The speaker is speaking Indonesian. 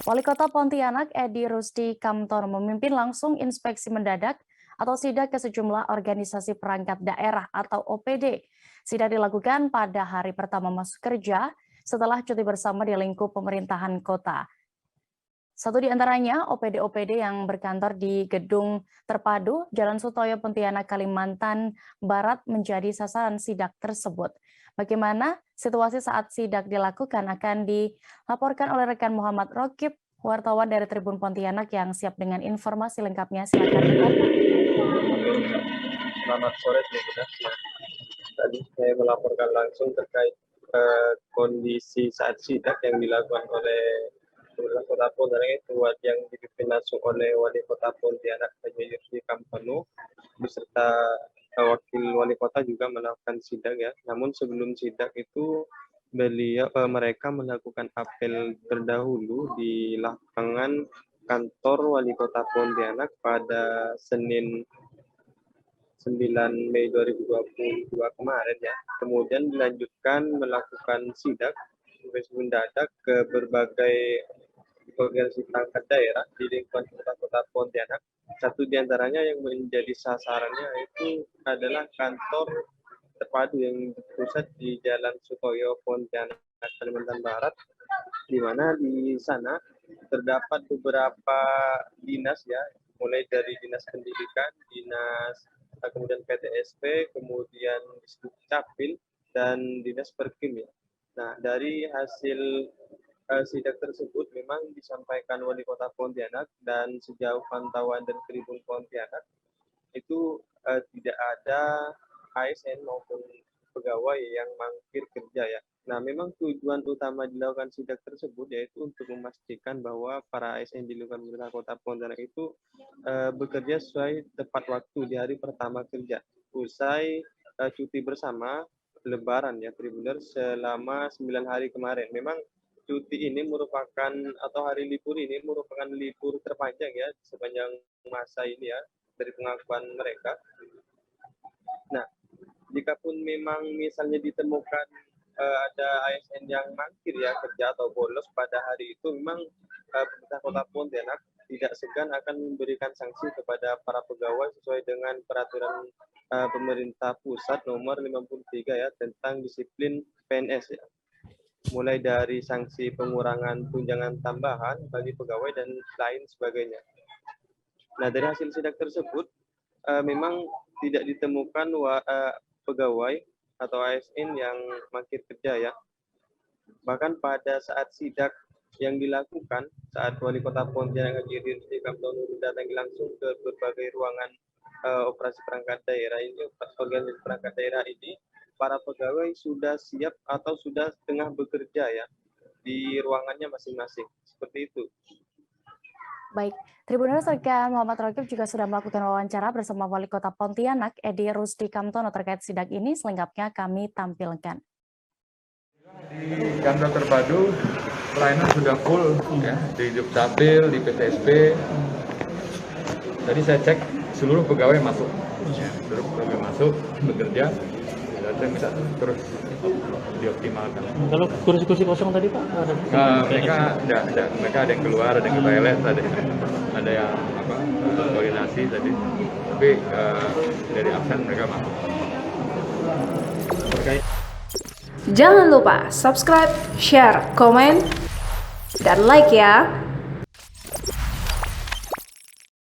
Wali Kota Pontianak Edi Rusdi Kamtono memimpin langsung inspeksi mendadak atau sidak ke sejumlah organisasi perangkat daerah atau OPD. Sidak dilakukan pada hari pertama masuk kerja setelah cuti bersama di lingkup pemerintahan kota. Satu di antaranya OPD-OPD yang berkantor di Gedung Terpadu, Jalan Sutoyo, Pontianak, Kalimantan Barat menjadi sasaran sidak tersebut. Bagaimana situasi saat sidak dilakukan akan dilaporkan oleh rekan Muhammad Rokib, wartawan dari Tribun Pontianak yang siap dengan informasi lengkapnya. Silakan rekan. Selamat sore semuanya. Tadi saya melaporkan langsung terkait kondisi saat sidak yang dilakukan oleh Pemerintah Kota Pontianak itu yang dipimpin langsung oleh Wali Kota Pontianak Edi Rusdi Kamtono beserta Wakil Wali Kota juga melakukan sidak ya. Namun sebelum sidak itu mereka melakukan apel terdahulu di lapangan kantor Wali Kota Pontianak pada Senin 9 Mei 2022 kemarin ya. Kemudian dilanjutkan melakukan sidak mendadak ke berbagai organisasi perangkat daerah di lingkungan kota Pontianak. Satu di antaranya yang menjadi sasarannya itu adalah kantor terpadu yang berpusat di Jalan Sutoyo, Pontianak, Kalimantan Barat, di mana di sana terdapat beberapa dinas ya, mulai dari dinas pendidikan, kemudian PTSP, kemudian Capil, dan dinas Perkim ya. Nah, dari hasil sidak tersebut memang disampaikan Wali Kota Pontianak dan sejauh pantauan dan Tribun Pontianak itu tidak ada ASN maupun pegawai yang mangkir kerja ya. Nah, memang tujuan utama dilakukan sidak tersebut yaitu untuk memastikan bahwa para ASN di lingkungan pemerintah Kota Pontianak itu bekerja sesuai tepat waktu di hari pertama kerja. Usai cuti bersama Lebaran ya, Tribuners selama 9 hari kemarin. Memang cuti ini merupakan atau hari libur ini merupakan libur terpanjang ya sepanjang masa ini ya dari pengakuan mereka. Nah, jika pun memang misalnya ditemukan ada ASN yang mangkir ya kerja atau bolos pada hari itu, memang pemerintah Kota Pontianak tidak segan akan memberikan sanksi kepada para pegawai sesuai dengan peraturan pemerintah pusat nomor 53 ya tentang disiplin PNS ya. Mulai dari sanksi pengurangan tunjangan tambahan bagi pegawai dan lain sebagainya. Nah, dari hasil sidak tersebut memang tidak ditemukan pegawai atau ASN yang mangkir kerja ya. Bahkan pada saat sidak yang dilakukan saat Wali Kota Pontianak Edi Rusdi Kamtono mendatangi langsung ke berbagai ruangan operasi perangkat daerah ini, organisasi perangkat daerah ini, para pegawai sudah siap atau sudah tengah bekerja ya di ruangannya masing-masing. Seperti itu. Baik, Tribuners rekan Muhammad Rokib juga sudah melakukan wawancara bersama Wali Kota Pontianak Edi Rusdi Kamtono terkait sidak ini. Selengkapnya kami tampilkan. Di kantor terpadu pelayanan sudah full ya, di Dukcapil, di PTSP. Tadi saya cek seluruh pegawai masuk, bekerja. Saya minta terus dioptimalkan. Kalau kursi-kursi kosong tadi Pak? Mereka ada yang keluar, ada yang ke toilet, ada yang koordinasi tadi. Tapi dari absen mereka masuk. Jangan lupa subscribe, share, komen, dan like ya.